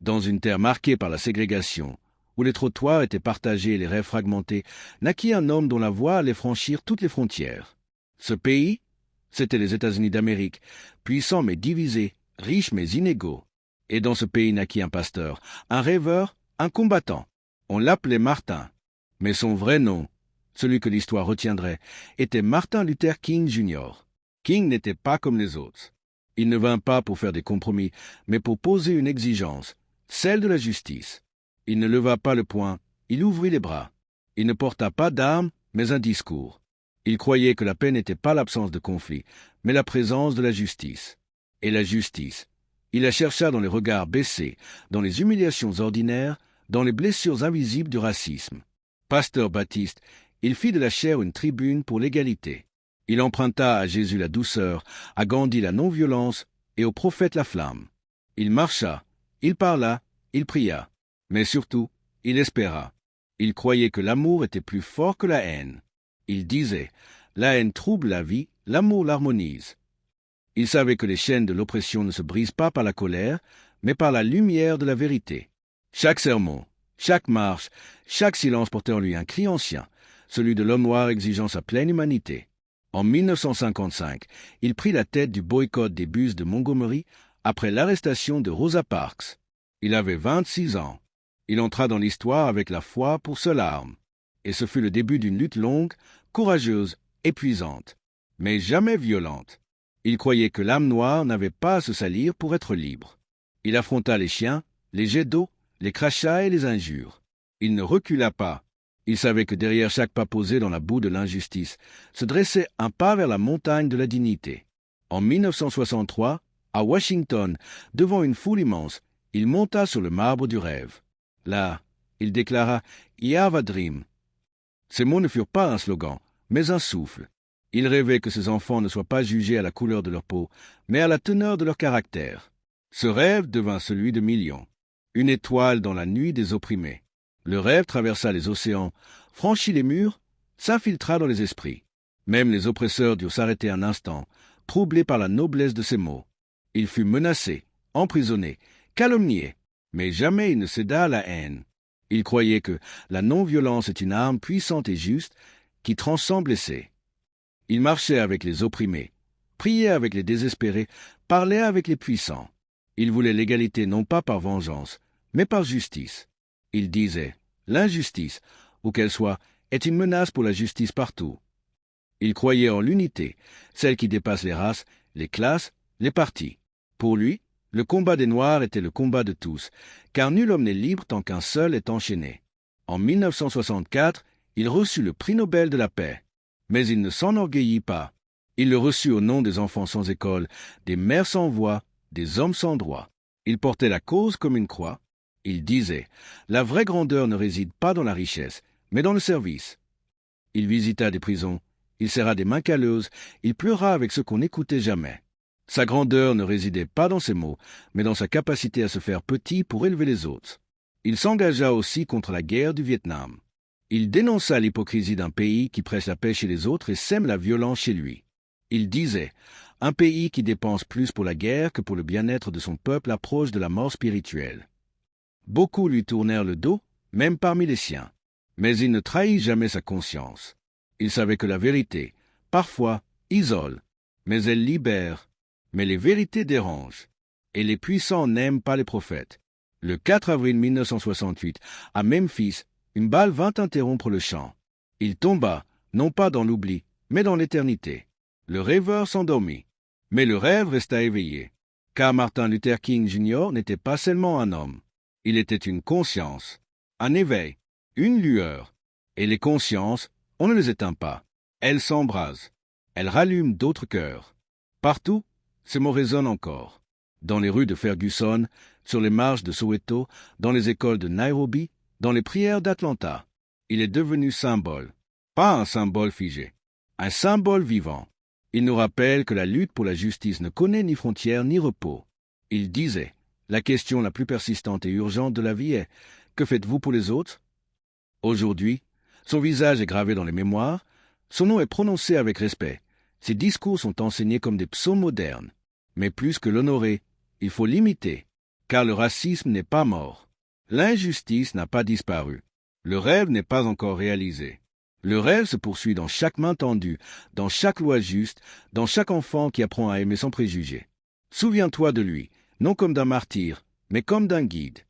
Dans une terre marquée par la ségrégation, où les trottoirs étaient partagés et les rêves fragmentés, naquit un homme dont la voix allait franchir toutes les frontières. Ce pays, c'était les États-Unis d'Amérique, puissants mais divisés, riches mais inégaux. Et dans ce pays naquit un pasteur, un rêveur, un combattant. On l'appelait Martin. Mais son vrai nom, celui que l'histoire retiendrait, était Martin Luther King Jr. King n'était pas comme les autres. Il ne vint pas pour faire des compromis, mais pour poser une exigence, celle de la justice. Il ne leva pas le poing, il ouvrit les bras. Il ne porta pas d'armes, mais un discours. Il croyait que la paix n'était pas l'absence de conflit, mais la présence de la justice. Et la justice, il la chercha dans les regards baissés, dans les humiliations ordinaires, dans les blessures invisibles du racisme. Pasteur Baptiste, il fit de la chair une tribune pour l'égalité. Il emprunta à Jésus la douceur, à Gandhi la non-violence et au prophète la flamme. Il marcha, il parla, il pria. Mais surtout, il espéra. Il croyait que l'amour était plus fort que la haine. Il disait, la haine trouble la vie, l'amour l'harmonise. Il savait que les chaînes de l'oppression ne se brisent pas par la colère, mais par la lumière de la vérité. Chaque sermon, chaque marche, chaque silence portait en lui un cri ancien, celui de l'homme noir exigeant sa pleine humanité. En 1955, il prit la tête du boycott des bus de Montgomery après l'arrestation de Rosa Parks. Il avait 26 ans. Il entra dans l'histoire avec la foi pour seule arme. Et ce fut le début d'une lutte longue, courageuse, épuisante, mais jamais violente. Il croyait que l'âme noire n'avait pas à se salir pour être libre. Il affronta les chiens, les jets d'eau, les crachats et les injures. Il ne recula pas. Il savait que derrière chaque pas posé dans la boue de l'injustice se dressait un pas vers la montagne de la dignité. En 1963, à Washington, devant une foule immense, il monta sur le marbre du rêve. Là, il déclara « I have a dream ». Ces mots ne furent pas un slogan, mais un souffle. Il rêvait que ses enfants ne soient pas jugés à la couleur de leur peau, mais à la teneur de leur caractère. Ce rêve devint celui de millions. Une étoile dans la nuit des opprimés. Le rêve traversa les océans, franchit les murs, s'infiltra dans les esprits. Même les oppresseurs durent s'arrêter un instant, troublés par la noblesse de ces mots. Il fut menacé, emprisonné, calomnié, mais jamais il ne céda à la haine. Il croyait que la non-violence est une arme puissante et juste qui transcende l'essai. Il marchait avec les opprimés, priait avec les désespérés, parlait avec les puissants. Il voulait l'égalité non pas par vengeance, mais par justice. Il disait, l'injustice, où qu'elle soit, est une menace pour la justice partout. Il croyait en l'unité, celle qui dépasse les races, les classes, les partis. Pour lui, le combat des Noirs était le combat de tous, car nul homme n'est libre tant qu'un seul est enchaîné. En 1964, il reçut le prix Nobel de la paix. Mais il ne s'enorgueillit pas. Il le reçut au nom des enfants sans école, des mères sans voix, des hommes sans droit. Il portait la cause comme une croix. Il disait, la vraie grandeur ne réside pas dans la richesse, mais dans le service. Il visita des prisons, il serra des mains calleuses, il pleura avec ceux qu'on n'écoutait jamais. Sa grandeur ne résidait pas dans ses mots, mais dans sa capacité à se faire petit pour élever les autres. Il s'engagea aussi contre la guerre du Vietnam. Il dénonça l'hypocrisie d'un pays qui prêche la paix chez les autres et sème la violence chez lui. Il disait, un pays qui dépense plus pour la guerre que pour le bien-être de son peuple approche de la mort spirituelle. Beaucoup lui tournèrent le dos, même parmi les siens. Mais il ne trahit jamais sa conscience. Il savait que la vérité, parfois, isole, mais elle libère. Mais les vérités dérangent. Et les puissants n'aiment pas les prophètes. Le 4 avril 1968, à Memphis, une balle vint interrompre le chant. Il tomba, non pas dans l'oubli, mais dans l'éternité. Le rêveur s'endormit. Mais le rêve resta éveillé. Car Martin Luther King Jr. n'était pas seulement un homme. Il était une conscience, un éveil, une lueur. Et les consciences, on ne les éteint pas. Elles s'embrasent. Elles rallument d'autres cœurs. Partout, ces mots résonnent encore. Dans les rues de Ferguson, sur les marches de Soweto, dans les écoles de Nairobi, dans les prières d'Atlanta. Il est devenu symbole. Pas un symbole figé. Un symbole vivant. Il nous rappelle que la lutte pour la justice ne connaît ni frontières ni repos. Il disait, la question la plus persistante et urgente de la vie est, que faites-vous pour les autres? Aujourd'hui, son visage est gravé dans les mémoires, son nom est prononcé avec respect, ses discours sont enseignés comme des psaumes modernes. Mais plus que l'honorer, il faut l'imiter. car le racisme n'est pas mort. L'injustice n'a pas disparu. Le rêve n'est pas encore réalisé. Le rêve se poursuit dans chaque main tendue, dans chaque loi juste, dans chaque enfant qui apprend à aimer sans préjugés. Souviens-toi de lui, non comme d'un martyr, mais comme d'un guide.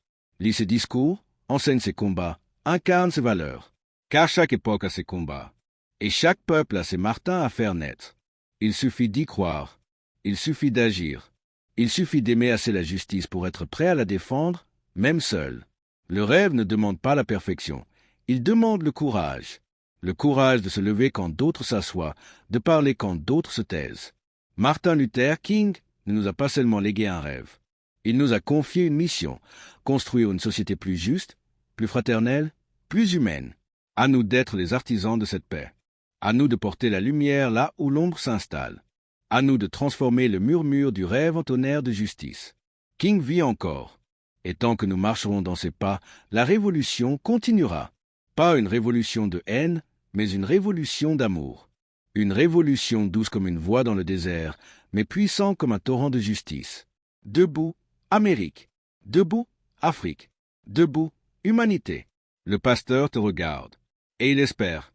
Lis ses discours, enseigne ses combats, incarne ses valeurs. Car chaque époque a ses combats, et chaque peuple a ses Martins à faire naître. Il suffit d'y croire. Il suffit d'agir. Il suffit d'aimer assez la justice pour être prêt à la défendre, même seul. Le rêve ne demande pas la perfection. Il demande le courage. Le courage de se lever quand d'autres s'assoient, de parler quand d'autres se taisent. Martin Luther King ne nous a pas seulement légué un rêve. Il nous a confié une mission, construire une société plus juste, plus fraternelle, plus humaine. À nous d'être les artisans de cette paix. À nous de porter la lumière là où l'ombre s'installe. À nous de transformer le murmure du rêve en tonnerre de justice. King vit encore. Et tant que nous marcherons dans ses pas, la révolution continuera. Pas une révolution de haine, mais une révolution d'amour. Une révolution douce comme une voix dans le désert, mais puissante comme un torrent de justice. Debout, Amérique. Debout, Afrique. Debout, humanité. Le pasteur te regarde. Et il espère